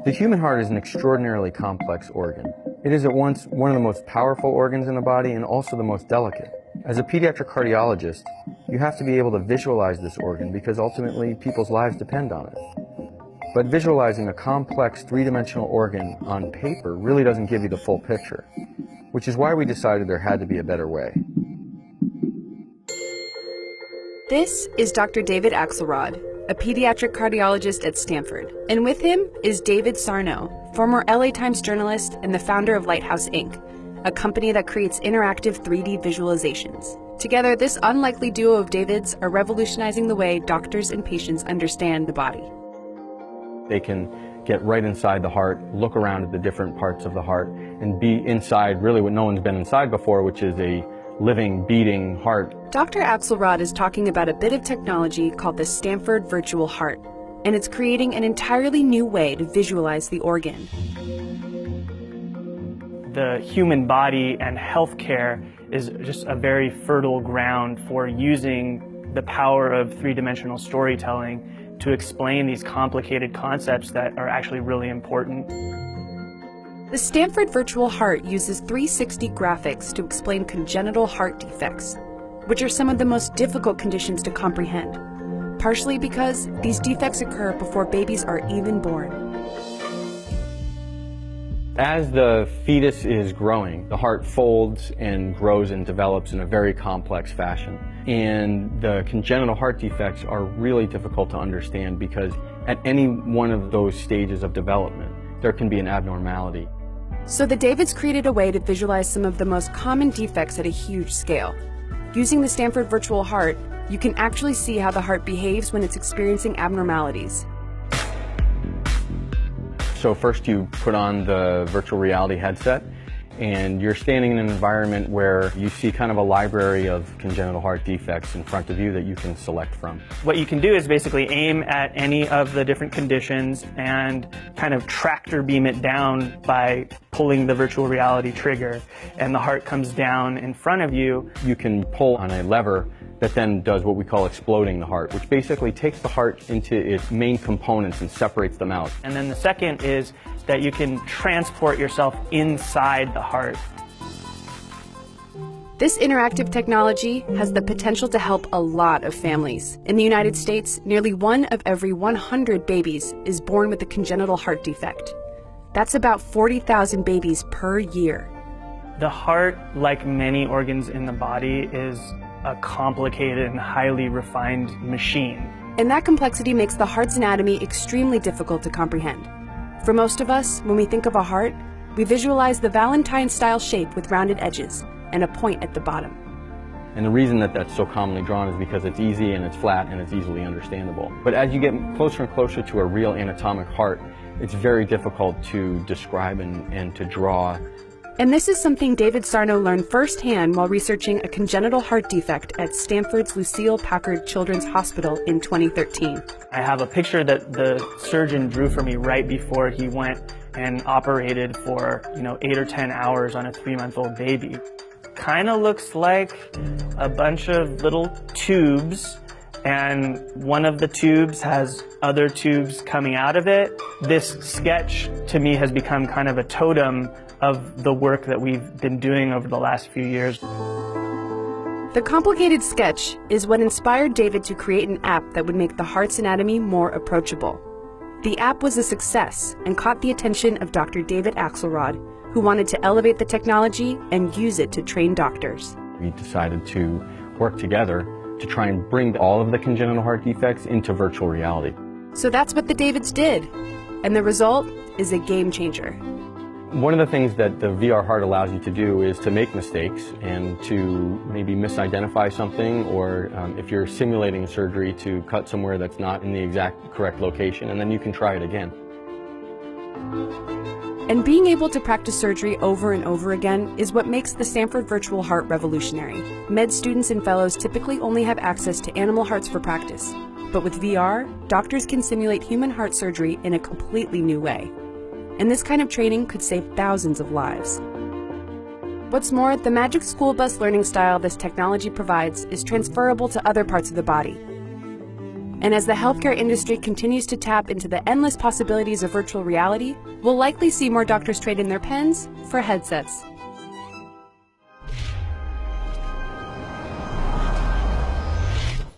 The human heart is an extraordinarily complex organ. It is at once one of the most powerful organs in the body and also the most delicate. As a pediatric cardiologist, you have to be able to visualize this organ because ultimately people's lives depend on it. But visualizing a complex three-dimensional organ on paper really doesn't give you the full picture, which is why we decided there had to be a better way. This is Dr. David Axelrod, a pediatric cardiologist at Stanford. And with him is David Sarno, former LA Times journalist and the founder of Lighthouse Inc., a company that creates interactive 3D visualizations. Together, this unlikely duo of Davids are revolutionizing the way doctors and patients understand the body. They can get right inside the heart, look around at the different parts of the heart, and be inside really what no one's been inside before, which is a living, beating heart. Dr. Axelrod is talking about a bit of technology called the Stanford Virtual Heart, and it's creating an entirely new way to visualize the organ. The human body and healthcare is just a very fertile ground for using the power of three-dimensional storytelling to explain these complicated concepts that are actually really important. The Stanford Virtual Heart uses 360 graphics to explain congenital heart defects, which are some of the most difficult conditions to comprehend, partially because these defects occur before babies are even born. As the fetus is growing, the heart folds and grows and develops in a very complex fashion. And the congenital heart defects are really difficult to understand because at any one of those stages of development, there can be an abnormality. So the Davids created a way to visualize some of the most common defects at a huge scale. Using the Stanford Virtual Heart, you can actually see how the heart behaves when it's experiencing abnormalities. So first you put on the virtual reality headset and you're standing in an environment where you see kind of a library of congenital heart defects in front of you that you can select from. What you can do is basically aim at any of the different conditions and kind of tractor beam it down by pulling the virtual reality trigger, and the heart comes down in front of you. You can pull on a lever that then does what we call exploding the heart, which basically takes the heart into its main components and separates them out. And then the second is that you can transport yourself inside the heart. This interactive technology has the potential to help a lot of families. In the United States, nearly 1 of every 100 babies is born with a congenital heart defect. That's about 40,000 babies per year. The heart, like many organs in the body, is a complicated and highly refined machine. And that complexity makes the heart's anatomy extremely difficult to comprehend. For most of us, when we think of a heart, we visualize the Valentine-style shape with rounded edges and a point at the bottom. And the reason that that's so commonly drawn is because it's easy and it's flat and it's easily understandable. But as you get closer and closer to a real anatomic heart, it's very difficult to describe and to draw. And this is something David Sarno learned firsthand while researching a congenital heart defect at Stanford's Lucile Packard Children's Hospital in 2013. I have a picture that the surgeon drew for me right before he went and operated for, 8 or 10 hours on a 3-month-old baby. Kind of looks like a bunch of little tubes, and one of the tubes has other tubes coming out of it. This sketch to me has become kind of a totem of the work that we've been doing over the last few years. The complicated sketch is what inspired David to create an app that would make the heart's anatomy more approachable. The app was a success and caught the attention of Dr. David Axelrod, who wanted to elevate the technology and use it to train doctors. We decided to work together to try and bring all of the congenital heart defects into virtual reality. So that's what the Davids did, and the result is a game changer. One of the things that the VR heart allows you to do is to make mistakes and to maybe misidentify something, or if you're simulating a surgery, to cut somewhere that's not in the exact correct location, and then you can try it again. And being able to practice surgery over and over again is what makes the Stanford Virtual Heart revolutionary. Med students and fellows typically only have access to animal hearts for practice, but with VR, doctors can simulate human heart surgery in a completely new way. And this kind of training could save thousands of lives. What's more, the magic school bus learning style this technology provides is transferable to other parts of the body. And as the healthcare industry continues to tap into the endless possibilities of virtual reality, we'll likely see more doctors trade in their pens for headsets.